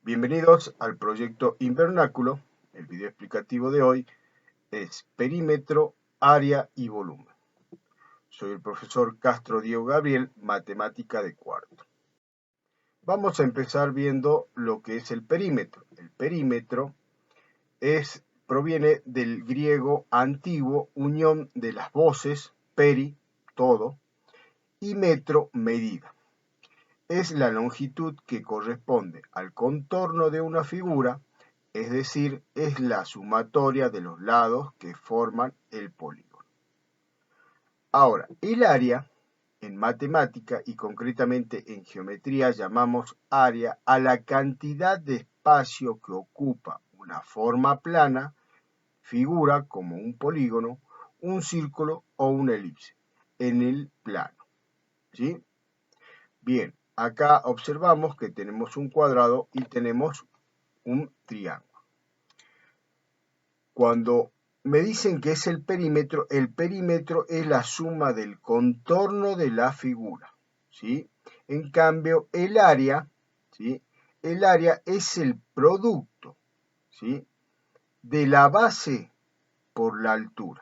Bienvenidos al proyecto Invernáculo. El video explicativo de hoy es perímetro, área y volumen. Soy el profesor Castro Diego Gabriel, matemática de cuarto. Vamos a empezar viendo lo que es el perímetro. El perímetro proviene del griego antiguo, unión de las voces, peri, todo, y metro, medida. Es la longitud que corresponde al contorno de una figura, es decir, es la sumatoria de los lados que forman el polígono. Ahora, el área, en matemática y concretamente en geometría llamamos área a la cantidad de espacio que ocupa una forma plana, figura como un polígono, un círculo o una elipse, en el plano. ¿Sí? Bien, acá observamos que tenemos un cuadrado y tenemos un triángulo. Cuando me dicen que es el perímetro es la suma del contorno de la figura, ¿sí? En cambio, el área, ¿sí? El área es el producto, ¿sí? De la base por la altura.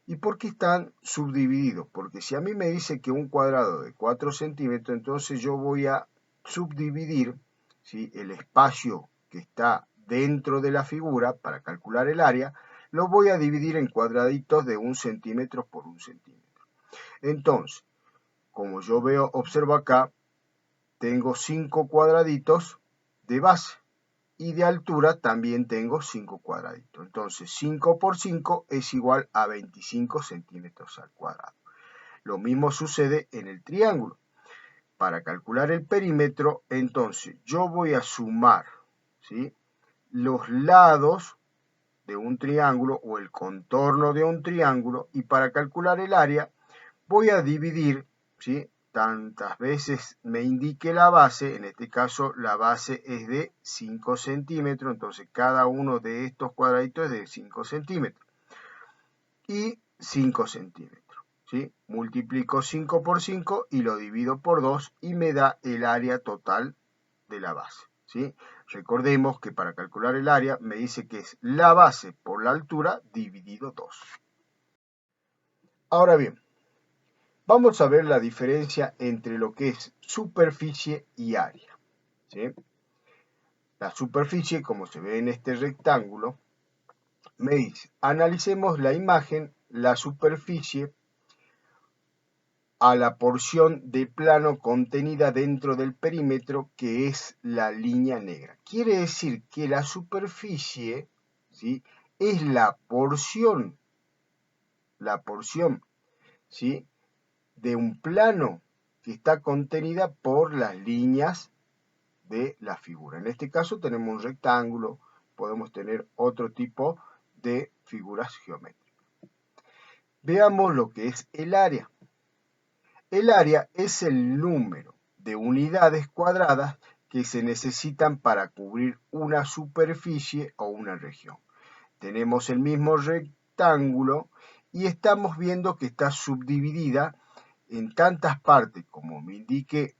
¿Y por qué están subdivididos? Porque si a mí me dice que un cuadrado de 4 centímetros, entonces yo voy a subdividir, ¿sí? El espacio que está dentro de la figura para calcular el área, lo voy a dividir en cuadraditos de 1 centímetro por 1 centímetro. Entonces, como yo observo acá, tengo 5 cuadraditos de base y de altura también tengo 5 cuadraditos. Entonces 5 por 5 es igual a 25 centímetros al cuadrado. Lo mismo sucede en el triángulo. Para calcular el perímetro, entonces yo voy a sumar, ¿sí?, los lados de un triángulo o el contorno de un triángulo, y para calcular el área voy a dividir, ¿sí?, tantas veces me indique la base. En este caso la base es de 5 centímetros, entonces cada uno de estos cuadraditos es de 5 centímetros y 5 centímetros, ¿sí? Multiplico 5 por 5 y lo divido por 2 y me da el área total de la base, ¿sí? Recordemos que para calcular el área me dice que es la base por la altura dividido 2. Ahora bien, vamos a ver la diferencia entre lo que es superficie y área, ¿sí? La superficie, como se ve en este rectángulo, me dice, analicemos la imagen, la superficie a la porción de plano contenida dentro del perímetro, que es la línea negra. Quiere decir que la superficie, ¿sí?, es la porción, ¿sí?, de un plano que está contenida por las líneas de la figura. En este caso tenemos un rectángulo, podemos tener otro tipo de figuras geométricas. Veamos lo que es el área. El área es el número de unidades cuadradas que se necesitan para cubrir una superficie o una región. Tenemos el mismo rectángulo y estamos viendo que está subdividida en tantas partes como me indique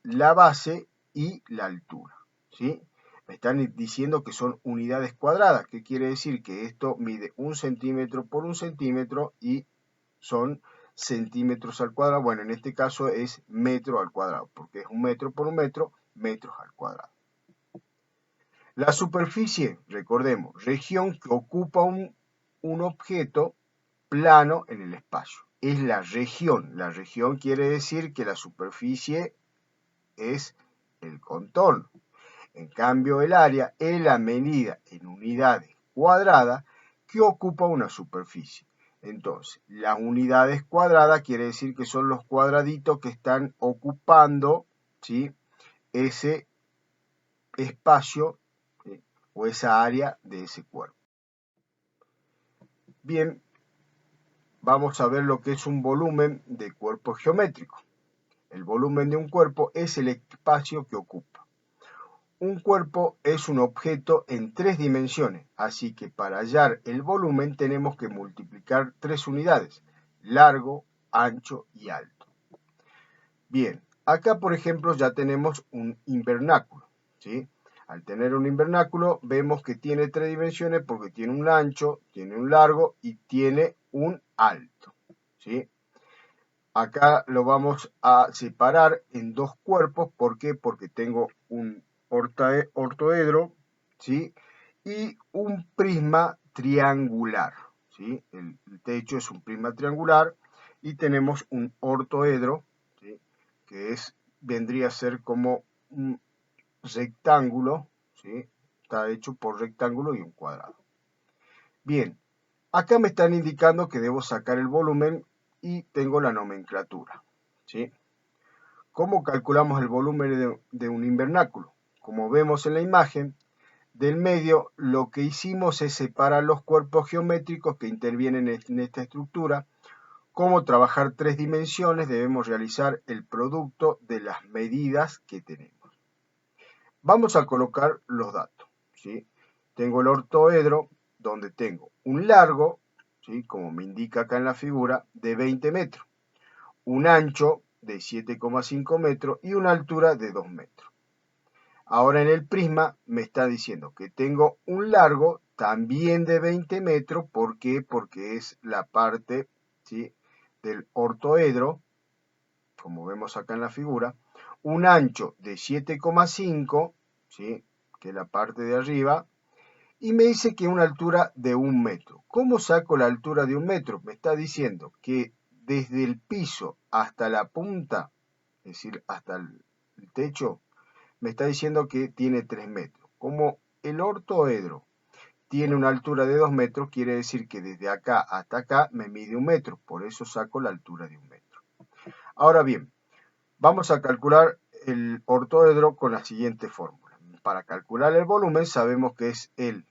la base y la altura, ¿sí? Me están diciendo que son unidades cuadradas. ¿Qué quiere decir? Que esto mide 1 centímetro por 1 centímetro y son centímetros al cuadrado. Bueno, en este caso es metro al cuadrado, porque es 1 metro por 1 metro, metros al cuadrado. La superficie, recordemos, región que ocupa un objeto plano en el espacio. Es la región. La región quiere decir que la superficie es el contorno. En cambio, el área es la medida en unidades cuadradas que ocupa una superficie. Entonces, las unidades cuadradas quiere decir que son los cuadraditos que están ocupando, ¿sí?, ese espacio, ¿sí?, o esa área de ese cuerpo. Bien, vamos a ver lo que es un volumen de cuerpo geométrico. El volumen de un cuerpo es el espacio que ocupa. Un cuerpo es un objeto en 3 dimensiones, así que para hallar el volumen tenemos que multiplicar 3 unidades, largo, ancho y alto. Bien, acá por ejemplo ya tenemos un invernáculo, ¿sí? Al tener un invernáculo vemos que tiene 3 dimensiones porque tiene un ancho, tiene un largo y tiene un alto, ¿sí? Acá lo vamos a separar en dos cuerpos. ¿Por qué? Porque tengo un ortoedro, ¿sí? Y un prisma triangular, ¿sí? El techo es un prisma triangular y tenemos un ortoedro, ¿sí? Que vendría a ser como un rectángulo, ¿sí? Está hecho por rectángulo y un cuadrado. Bien, acá me están indicando que debo sacar el volumen y tengo la nomenclatura, ¿sí? ¿Cómo calculamos el volumen de un invernáculo? Como vemos en la imagen, del medio lo que hicimos es separar los cuerpos geométricos que intervienen en esta estructura. Como trabajar 3 dimensiones, debemos realizar el producto de las medidas que tenemos. Vamos a colocar los datos, ¿sí? Tengo el ortoedro, donde tengo un largo, ¿sí? Como me indica acá en la figura, de 20 metros, un ancho de 7,5 metros y una altura de 2 metros. Ahora en el prisma me está diciendo que tengo un largo también de 20 metros. ¿Por qué? Porque es la parte, ¿sí? Del ortoedro, como vemos acá en la figura, un ancho de 7,5, ¿sí? Que es la parte de arriba, y me dice que una altura de 1 metro. ¿Cómo saco la altura de 1 metro? Me está diciendo que desde el piso hasta la punta, es decir, hasta el techo, me está diciendo que tiene 3 metros. Como el ortoedro tiene una altura de 2 metros, quiere decir que desde acá hasta acá me mide 1 metro. Por eso saco la altura de 1 metro. Ahora bien, vamos a calcular el ortoedro con la siguiente fórmula. Para calcular el volumen sabemos que es el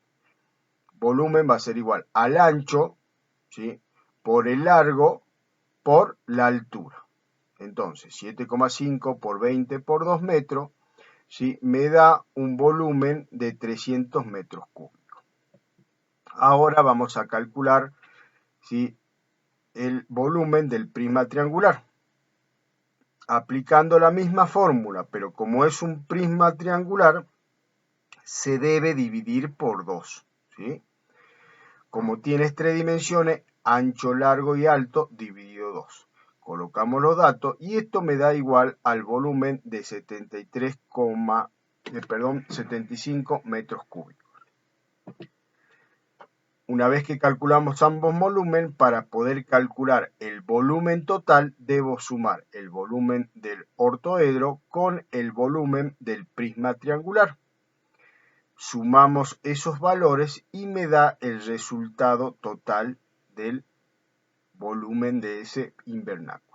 volumen va a ser igual al ancho, ¿sí? Por el largo por la altura. Entonces, 7,5 por 20 por 2 metros, ¿sí? Me da un volumen de 300 metros cúbicos. Ahora vamos a calcular, ¿sí? El volumen del prisma triangular. Aplicando la misma fórmula, pero como es un prisma triangular, se debe dividir por 2, ¿sí? Como tienes 3 dimensiones, ancho, largo y alto, dividido 2. Colocamos los datos y esto me da igual al volumen de 75 metros cúbicos. Una vez que calculamos ambos volúmenes, para poder calcular el volumen total, debo sumar el volumen del ortoedro con el volumen del prisma triangular. Sumamos esos valores y me da el resultado total del volumen de ese invernáculo.